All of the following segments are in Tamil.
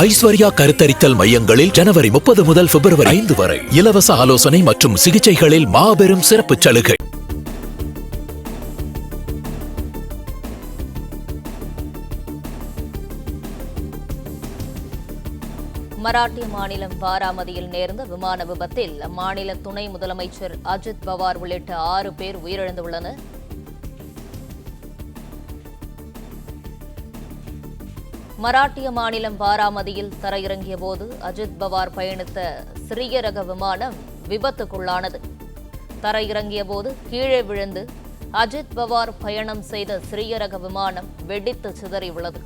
ஐஸ்வர்யா கருத்தரித்தல் மையங்களில் ஜனவரி 30 முதல் பிப்ரவரி 5 வரை இலவச ஆலோசனை மற்றும் சிகிச்சைகளில் மாபெரும் சிறப்பு சலுகை. மராட்டிய மாநிலம் பாராமதியில் நேர்ந்த விமான விபத்தில் அம்மாநில துணை முதலமைச்சர் அஜித் பவார் உள்ளிட்ட 6 பேர் உயிரிழந்துள்ளனர். மராட்டிய மாநிலம் பாராமதியில் தரையிறங்கிய போது அஜித் பவார் பயணித்த சிறிய ரக விமானம் விபத்துக்குள்ளானது. தரையிறங்கிய போது கீழே விழுந்து அஜித் பவார் பயணம் செய்த சிறிய ரக விமானம் வெடித்து சிதறியுள்ளது.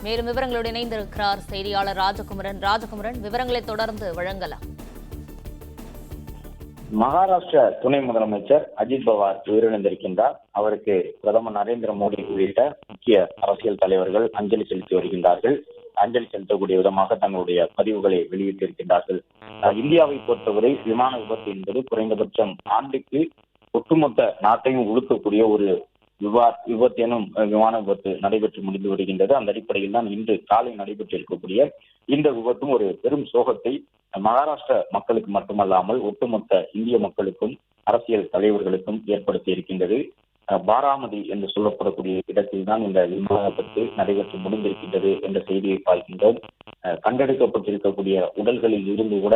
மேலும் விவரங்களோடு இணைந்திருக்கிறார் செய்தியாளர் ராஜகுமரன். விவரங்களை தொடர்ந்து வழங்கலாம். மகாராஷ்டிரா துணை முதலமைச்சர் அஜித் பவார் உயிரிழந்திருக்கின்றார். அவருக்கு பிரதமர் நரேந்திர மோடி உள்ளிட்ட முக்கிய அரசியல் தலைவர்கள் அஞ்சலி செலுத்தி வருகின்றார்கள். அஞ்சலி செலுத்தக்கூடிய விதமாக தங்களுடைய பதிவுகளை வெளியிட்டிருக்கின்றார்கள். இந்தியாவை பொறுத்தவரை விமான விபத்து என்பது குறைந்தபட்சம் ஆண்டுக்கு ஒட்டுமொத்த நாட்டையும் உழுக்கக்கூடிய ஒரு விபத்தேனும் விமான விபத்து நடைபெற்று முடிந்து வருகின்றது. அந்த அடிப்படையில் தான் இன்று காலை நடைபெற்றிருக்கக்கூடிய இந்த விபத்தும் ஒரு பெரும் சோகத்தை மகாராஷ்டிர மக்களுக்கு மட்டுமல்லாமல் ஒட்டுமொத்த இந்திய மக்களுக்கும் அரசியல் தலைவர்களுக்கும் ஏற்படுத்தி இருக்கின்றது. பாராமதி என்று சொல்லப்படக்கூடிய இடத்தில் தான் இந்த விமான விபத்து நடைபெற்று முடிந்திருக்கின்றது என்ற செய்தியை பார்க்கின்றோம். கண்டெடுக்கப்பட்டிருக்கக்கூடிய உடல்களில் இருந்து கூட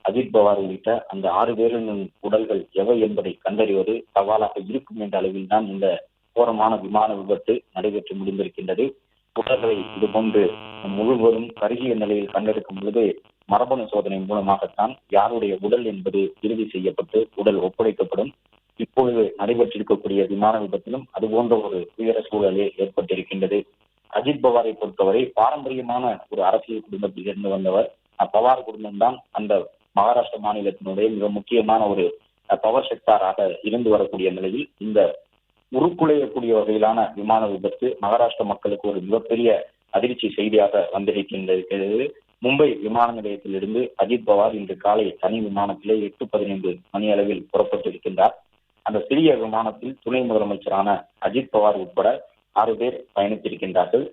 அஜித் பவார் உள்ளிட்ட அந்த 6 பேரின் உடல்கள் எவை என்பதை கண்டறிவது சவாலாக இருக்கும் என்ற அளவில் தான் இந்த கோரமான விமான விபத்து நடைபெற்று முடிந்திருக்கின்றது. உடல்களை இதுபோன்று முழுவதும் கருகிய நிலையில் கண்டெடுக்கும் பொழுது மரபணு சோதனை மூலமாகத்தான் யாருடைய உடல் என்பது இறுதி செய்யப்பட்டு உடல் ஒப்படைக்கப்படும். இப்பொழுது நடைபெற்றிருக்கக்கூடிய விமான விபத்திலும் அதுபோன்ற ஒரு துயர சூழலே ஏற்பட்டிருக்கின்றது. அஜித் பவாரை பொறுத்தவரை பாரம்பரியமான ஒரு அரசியல் குடும்பத்தில் இருந்து வந்தவர். பவார் குடும்பம்தான் அந்த மகாராஷ்டிர மாநிலத்தினுடைய மிக முக்கியமான ஒரு பவர் செக்டாராக இருந்து வரக்கூடிய நிலையில் இந்த உருக்குலையக்கூடிய வகையிலான விமான விபத்து மகாராஷ்டிர மக்களுக்கு ஒரு மிகப்பெரிய அதிர்ச்சி செய்தியாக வந்திருக்கின்றது. மும்பை விமான நிலையத்திலிருந்து அஜித் பவார் இன்று காலை தனி விமானத்திலே 8:15 மணி அளவில் புறப்பட்டிருக்கின்றார். அந்த சிறிய விமானத்தில் துணை முதலமைச்சரான அஜித் பவார் உட்பட 6 பேர் பயணித்திருக்கின்றார்கள்.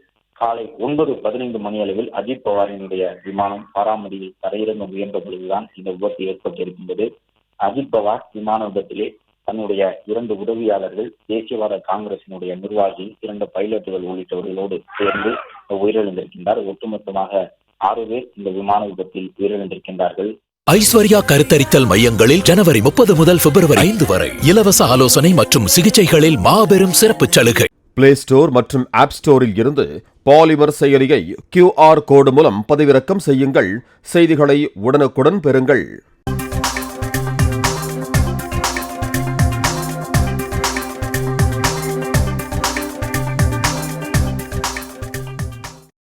காலை 9:15 மணி அளவில் அஜித் பவாரினுடைய விமானம் பாராமதியில் தரையிறங்க முயன்ற பொழுதுதான் இந்த விபத்து ஏற்பட்டிருக்கின்றது. அஜித் பவார் விமான விபத்திலே தன்னுடைய 2 உதவியாளர்கள், தேசியவாத காங்கிரசினுடைய நிர்வாகி, 2 பைலட்டுகள் உள்ளிட்டவர்களோடு சேர்ந்து உயிரிழந்திருக்கின்றார். ஒட்டுமொத்தமாக 6 பேர் இந்த விமான விபத்தில் உயிரிழந்திருக்கின்றார்கள். ஐஸ்வர்யா கருத்தரித்தல் மையங்களில் ஜனவரி 30 முதல் பிப்ரவரி 5 வரை இலவச ஆலோசனை மற்றும் சிகிச்சைகளில் மாபெரும் சிறப்பு சலுகை. பிளே ஸ்டோர் மற்றும் ஆப் ஸ்டோரில் இருந்து பாலிமர் செயலியை QR கோடு மூலம் பதிவிறக்கம் செய்யுங்கள். செய்திகளை உடனுக்குடன் பெறுங்கள்.